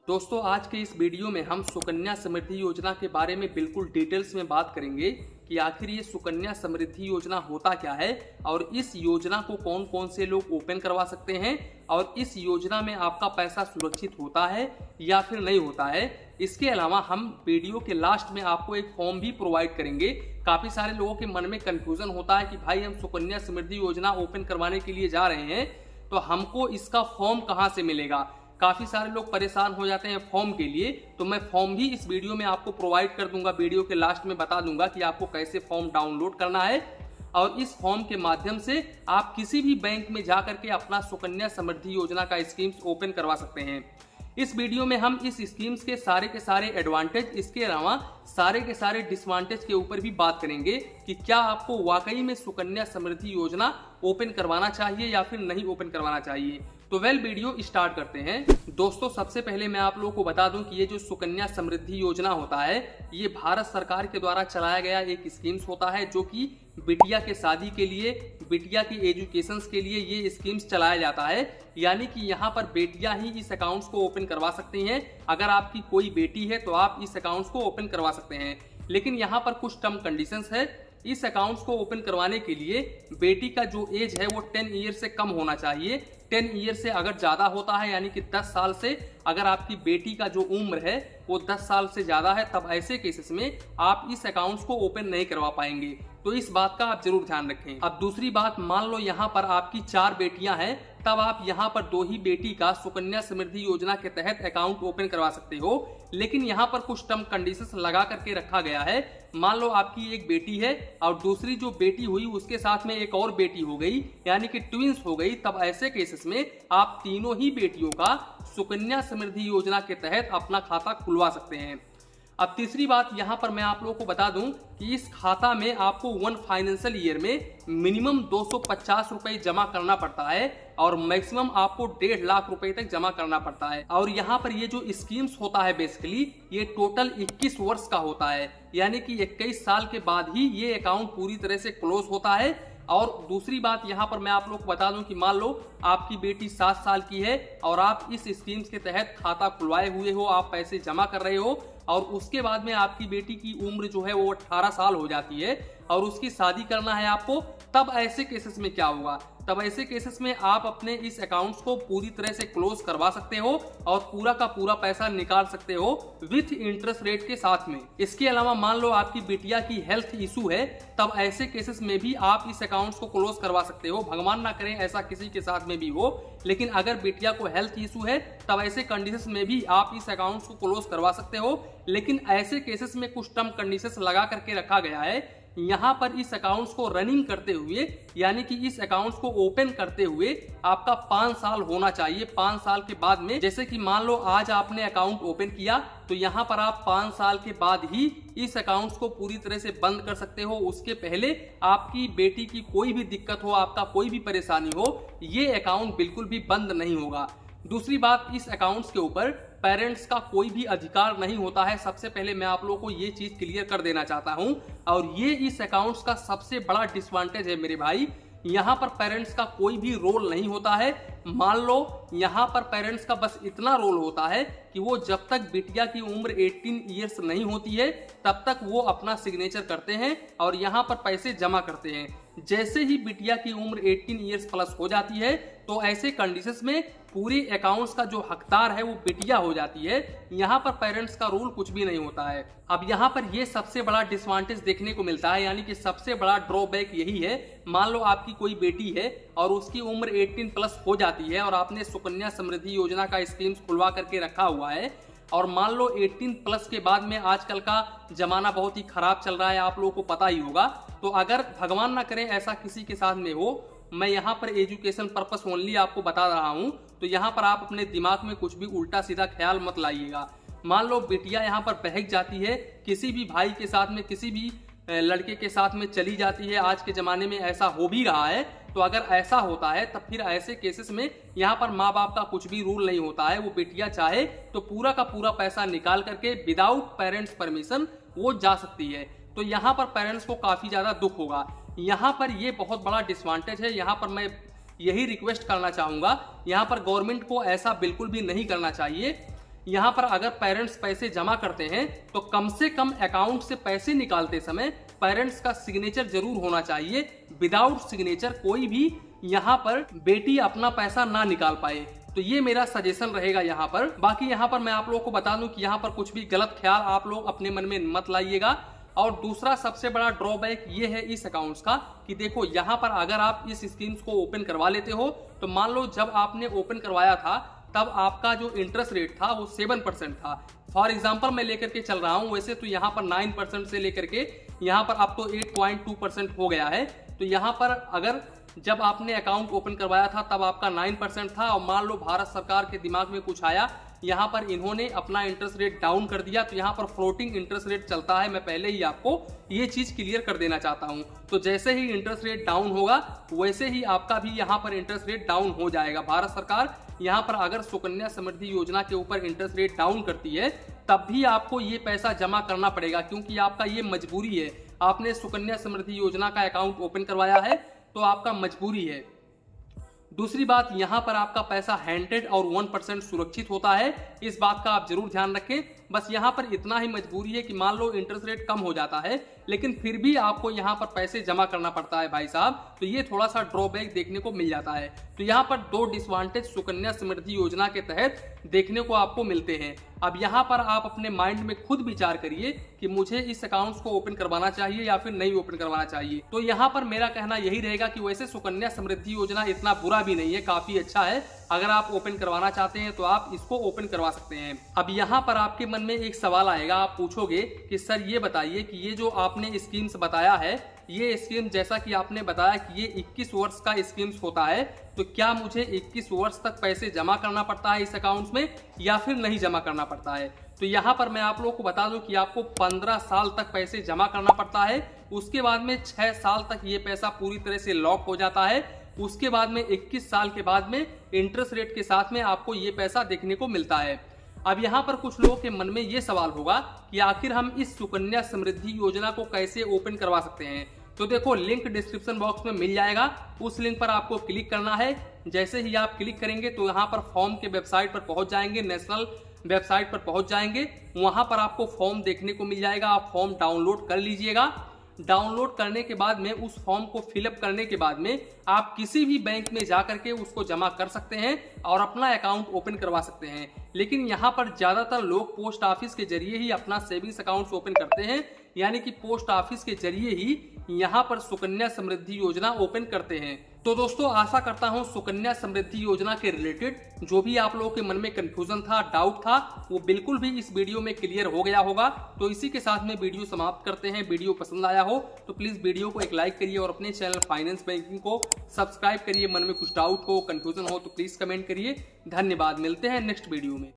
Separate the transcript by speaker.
Speaker 1: दोस्तों आज के इस वीडियो में हम सुकन्या समृद्धि योजना के बारे में बिल्कुल डिटेल्स में बात करेंगे कि आखिर ये सुकन्या समृद्धि योजना होता क्या है और इस योजना को कौन कौन से लोग ओपन करवा सकते हैं और इस योजना में आपका पैसा सुरक्षित होता है या फिर नहीं होता है। इसके अलावा हम वीडियो के लास्ट में आपको एक फॉर्म भी प्रोवाइड करेंगे। काफी सारे लोगों के मन में कंफ्यूजन होता है कि भाई हम सुकन्या समृद्धि योजना ओपन करवाने के लिए जा रहे हैं तो हमको इसका फॉर्म कहाँ से मिलेगा। काफी सारे लोग परेशान हो जाते हैं फॉर्म के लिए, तो मैं फॉर्म भी इस वीडियो में आपको प्रोवाइड कर दूंगा। वीडियो के लास्ट में बता दूंगा कि आपको कैसे फॉर्म डाउनलोड करना है और इस फॉर्म के माध्यम से आप किसी भी बैंक में जा करके अपना सुकन्या समृद्धि योजना का स्कीम्स ओपन करवा सकते हैं। इस वीडियो में हम इस स्कीम्स के सारे एडवांटेज, इसके अलावा सारे के सारे डिसवांटेज के ऊपर भी बात करेंगे कि क्या आपको वाकई में सुकन्या समृद्धि योजना ओपन करवाना चाहिए या फिर नहीं ओपन करवाना चाहिए। तो वीडियो स्टार्ट करते हैं। दोस्तों सबसे पहले मैं आप लोगों को बता दूं कि ये जो सुकन्या समृद्धि योजना होता है ये भारत सरकार के द्वारा चलाया गया एक स्कीम्स होता है जो कि बिटिया के शादी के लिए, बिटिया की एजुकेशन के लिए ये स्कीम्स चलाया जाता है। यानी कि यहाँ पर बेटियां ही इस अकाउंट्स को ओपन करवा सकती हैं। अगर आपकी कोई बेटी है तो आप इस अकाउंट्स को ओपन करवा सकते हैं, लेकिन यहाँ पर कुछ टर्म कंडीशंस है। इस अकाउंट्स को ओपन करवाने के लिए बेटी का जो एज है वो 10 ईयर से कम होना चाहिए। 10 ईयर से अगर ज्यादा होता है यानी कि 10 साल से अगर आपकी बेटी का जो उम्र है वो 10 साल से ज्यादा है, तब ऐसे केसेस में आप इस अकाउंट्स को ओपन नहीं करवा पाएंगे। तो इस बात का आप जरूर ध्यान रखें। अब दूसरी बात, मान लो यहाँ पर आपकी 4 बेटियां हैं, तब आप यहाँ पर 2 ही बेटी का सुकन्या समृद्धि योजना के तहत अकाउंट ओपन करवा सकते हो। लेकिन यहाँ पर कुछ टर्म कंडीशंस लगा करके रखा गया है। मान लो आपकी एक बेटी है और दूसरी जो बेटी हुई उसके साथ में एक और बेटी हो गई यानी कि ट्विंस हो गई, तब ऐसे केसेस में आप तीनों ही बेटियों का सुकन्या समृद्धि योजना के तहत अपना खाता खुलवा सकते हैं। अब तीसरी बात यहाँ पर मैं आप लोगों को बता दूं कि इस खाता में आपको 1 फाइनेंशियल ईयर में मिनिमम 250 रुपए जमा करना पड़ता है और मैक्सिमम आपको 1.5 लाख रुपए तक जमा करना पड़ता है। और यहाँ पर ये जो स्कीम्स होता है बेसिकली ये टोटल 21 वर्ष का होता है, यानी कि 21 साल के बाद ही ये अकाउंट पूरी तरह से क्लोज होता है। और दूसरी बात यहाँ पर मैं आप लोग को बता दूं कि मान लो आपकी बेटी 7 साल की है और आप इस स्कीम्स के तहत खाता खुलवाए हुए हो, आप पैसे जमा कर रहे हो और उसके बाद में आपकी बेटी की उम्र जो है वो 18 साल हो जाती है और उसकी शादी करना है आपको, तब ऐसे केसेस में क्या होगा। तब ऐसे केसेस में आप अपने इस अकाउंट्स को पूरी तरह से क्लोज करवा सकते हो और पूरा का पूरा पैसा निकाल सकते हो विथ इंटरेस्ट रेट के साथ में। इसके अलावा मान लो आपकी बिटिया की हेल्थ इशू है, तब ऐसे केसेस में भी आप इस अकाउंट्स को क्लोज करवा सकते हो। भगवान ना करे ऐसा किसी के साथ में भी हो, लेकिन अगर बिटिया को हेल्थ इशू है तब ऐसे कंडीशंस में भी आप इस अकाउंट्स को क्लोज करवा सकते हो। लेकिन ऐसे केसेस में कुछ टर्म कंडीशंस लगा करके रखा गया है। यहाँ पर इस अकाउंट्स को रनिंग करते हुए यानी कि इस अकाउंट्स को ओपन करते हुए आपका 5 साल होना चाहिए। 5 साल के बाद में, जैसे कि मान लो आज आपने अकाउंट ओपन किया तो यहाँ पर आप 5 साल के बाद ही इस अकाउंट्स को पूरी तरह से बंद कर सकते हो। उसके पहले आपकी बेटी की कोई भी दिक्कत हो, आपका कोई भी परेशानी हो, ये अकाउंट बिल्कुल भी बंद नहीं होगा। दूसरी बात, इस अकाउंट्स के ऊपर पेरेंट्स का कोई भी अधिकार नहीं होता है। सबसे पहले मैं आप लोगों को ये चीज क्लियर कर देना चाहता हूं और ये इस अकाउंट्स का सबसे बड़ा डिसएडवांटेज है मेरे भाई। यहाँ पर पेरेंट्स का कोई भी रोल नहीं होता है। मान लो यहाँ पर पेरेंट्स का बस इतना रोल होता है कि वो जब तक बिटिया की उम्र 18 ईयर्स नहीं होती है तब तक वो अपना सिग्नेचर करते हैं और यहाँ पर पैसे जमा करते हैं। जैसे ही बिटिया की उम्र 18 ईयर्स प्लस हो जाती है तो ऐसे कंडीशंस में पूरे अकाउंट्स का जो हकदार है वो बिटिया हो जाती है। यहाँ पर पेरेंट्स का रोल कुछ भी नहीं होता है। अब यहाँ पर ये सबसे बड़ा डिसएडवांटेज देखने को मिलता है, यानी कि सबसे बड़ा ड्रॉबैक यही है। मान लो आपकी कोई बेटी है और उसकी उम्र 18 प्लस हो जाती है और आपने सुकन्या समृद्धि योजना का स्कीम्स खुलवा करके रखा हुआ है और मान लो 18 प्लस के बाद में आजकल का जमाना बहुत ही खराब चल रहा है, आप लोगों को पता ही होगा। तो अगर भगवान ना करे ऐसा किसी के साथ में हो, मैं यहाँ पर एजुकेशन पर्पस ओनली आपको बता रहा हूँ, तो यहाँ पर आप अपने दिमाग में कुछ भी उल्टा सीधा ख्याल मत लाइएगा। मान लो बिटिया यहाँ पर बहक जाती है, किसी भी भाई के साथ में, किसी भी लड़के के साथ में चली जाती है, आज के जमाने में ऐसा हो भी रहा है। तो अगर ऐसा होता है तब फिर ऐसे केसेस में यहाँ पर माँ बाप का कुछ भी रूल नहीं होता है। वो बेटियां चाहे तो पूरा का पूरा पैसा निकाल करके विदाउट पेरेंट्स परमिशन वो जा सकती है। तो यहाँ पर पेरेंट्स को काफी ज्यादा दुख होगा। यहाँ पर ये बहुत बड़ा डिसएडवांटेज है। यहाँ पर मैं यही रिक्वेस्ट करना चाहूंगा, यहाँ पर गवर्नमेंट को ऐसा बिल्कुल भी नहीं करना चाहिए। यहाँ पर अगर पेरेंट्स पैसे जमा करते हैं तो कम से कम अकाउंट से पैसे निकालते समय पेरेंट्स का सिग्नेचर जरूर होना चाहिए। विदाउट सिग्नेचर कोई भी यहाँ पर बेटी अपना पैसा ना निकाल पाए। तो ये मेरा सजेशन रहेगा यहाँ पर। बाकी यहाँ पर मैं आप लोगों को बता दूं कि यहाँ पर कुछ भी गलत ख्याल आप लोग अपने मन में मत लाइएगा। और दूसरा सबसे बड़ा ड्रॉबैक ये है इस अकाउंट्स का कि देखो यहाँ पर अगर आप इस स्कीम्स को ओपन करवा लेते हो तो मान लो जब आपने ओपन करवाया था तब आपका जो इंटरेस्ट रेट था वो 7% था। फॉर एग्जाम्पल मैं लेकर के चल रहा हूँ, वैसे तो यहाँ पर 9% से लेकर के यहाँ पर अब तो 8.2% हो गया है। तो यहाँ पर अगर जब आपने अकाउंट ओपन करवाया था तब आपका 9% था और मान लो भारत सरकार के दिमाग में कुछ आया, यहाँ पर इन्होंने अपना इंटरेस्ट रेट डाउन कर दिया, तो यहाँ पर फ्लोटिंग इंटरेस्ट रेट चलता है। मैं पहले ही आपको ये चीज क्लियर कर देना चाहता हूँ। तो जैसे ही इंटरेस्ट रेट डाउन होगा वैसे ही आपका भी यहाँ पर इंटरेस्ट रेट डाउन हो जाएगा। भारत सरकार यहाँ पर अगर सुकन्या समृद्धि योजना के ऊपर इंटरेस्ट रेट डाउन करती है तब भी आपको ये पैसा जमा करना पड़ेगा, क्योंकि आपका ये मजबूरी है। आपने सुकन्या समृद्धि योजना का अकाउंट ओपन करवाया है तो आपका मजबूरी है। दूसरी बात, यहाँ पर आपका पैसा 100 और 1% सुरक्षित होता है। इस बात का आप जरूर ध्यान रखें। बस यहाँ पर इतना ही मजबूरी है कि मान लो इंटरेस्ट रेट कम हो जाता है लेकिन फिर भी आपको यहाँ पर पैसे जमा करना पड़ता है भाई साहब। तो ये थोड़ा सा ड्रॉबैक देखने को मिल जाता है। तो यहाँ पर 2 डिसवांटेज सुकन्या समृद्धि योजना के तहत देखने को आपको मिलते हैं। अब यहाँ पर आप अपने माइंड में खुद विचार करिए कि मुझे इस अकाउंट्स को ओपन करवाना चाहिए या फिर नहीं ओपन करवाना चाहिए। तो यहाँ पर मेरा कहना यही रहेगा कि वैसे सुकन्या समृद्धि योजना इतना बुरा भी नहीं है, काफी अच्छा है। अगर आप ओपन करवाना चाहते हैं तो आप इसको ओपन करवा सकते हैं। अब यहाँ पर आपके मन में एक सवाल आएगा, आप पूछोगे कि सर ये बताइए कि ये जो आपने स्कीम्स बताया है, ये स्कीम जैसा कि आपने बताया कि ये 21 वर्ष का स्कीम्स होता है, तो क्या मुझे 21 वर्ष तक पैसे जमा करना पड़ता है इस अकाउंट्स में या फिर नहीं जमा करना पड़ता है? तो यहाँ पर मैं आप लोगों को बता दूं कि आपको 15 साल तक पैसे जमा करना पड़ता है। उसके बाद में 6 साल तक ये पैसा पूरी तरह से लॉक हो जाता है। उसके बाद में 21 साल के बाद में इंटरेस्ट रेट के साथ में आपको ये पैसा देखने को मिलता है। अब यहाँ पर कुछ लोगों के मन में ये सवाल होगा कि आखिर हम इस सुकन्या समृद्धि योजना को कैसे ओपन करवा सकते हैं। तो देखो, लिंक डिस्क्रिप्शन बॉक्स में मिल जाएगा, उस लिंक पर आपको क्लिक करना है। जैसे ही आप क्लिक करेंगे तो यहाँ पर फॉर्म के वेबसाइट पर पहुंच जाएंगे, नेशनल वेबसाइट पर पहुंच जाएंगे। वहां पर आपको फॉर्म देखने को मिल जाएगा, आप फॉर्म डाउनलोड कर लीजिएगा। डाउनलोड करने के बाद में उस फॉर्म को फिलअप करने के बाद में आप किसी भी बैंक में जाकर के उसको जमा कर सकते हैं और अपना अकाउंट ओपन करवा सकते हैं। लेकिन यहाँ पर ज्यादातर लोग पोस्ट ऑफिस के जरिए ही अपना सेविंग्स अकाउंट ओपन करते हैं, यानी कि पोस्ट ऑफिस के जरिए ही यहाँ पर सुकन्या समृद्धि योजना ओपन करते हैं। तो दोस्तों, आशा करता हूँ सुकन्या समृद्धि योजना के रिलेटेड जो भी आप लोगों के मन में कंफ्यूजन था, डाउट था, वो बिल्कुल भी इस वीडियो में क्लियर हो गया होगा। तो इसी के साथ में वीडियो समाप्त करते हैं। वीडियो पसंद आया हो तो प्लीज वीडियो को एक लाइक करिए और अपने चैनल फाइनेंस बैंकिंग को सब्सक्राइब करिए। मन में कुछ डाउट हो, कंफ्यूजन हो तो प्लीज कमेंट करिए। धन्यवाद, मिलते हैं नेक्स्ट वीडियो में।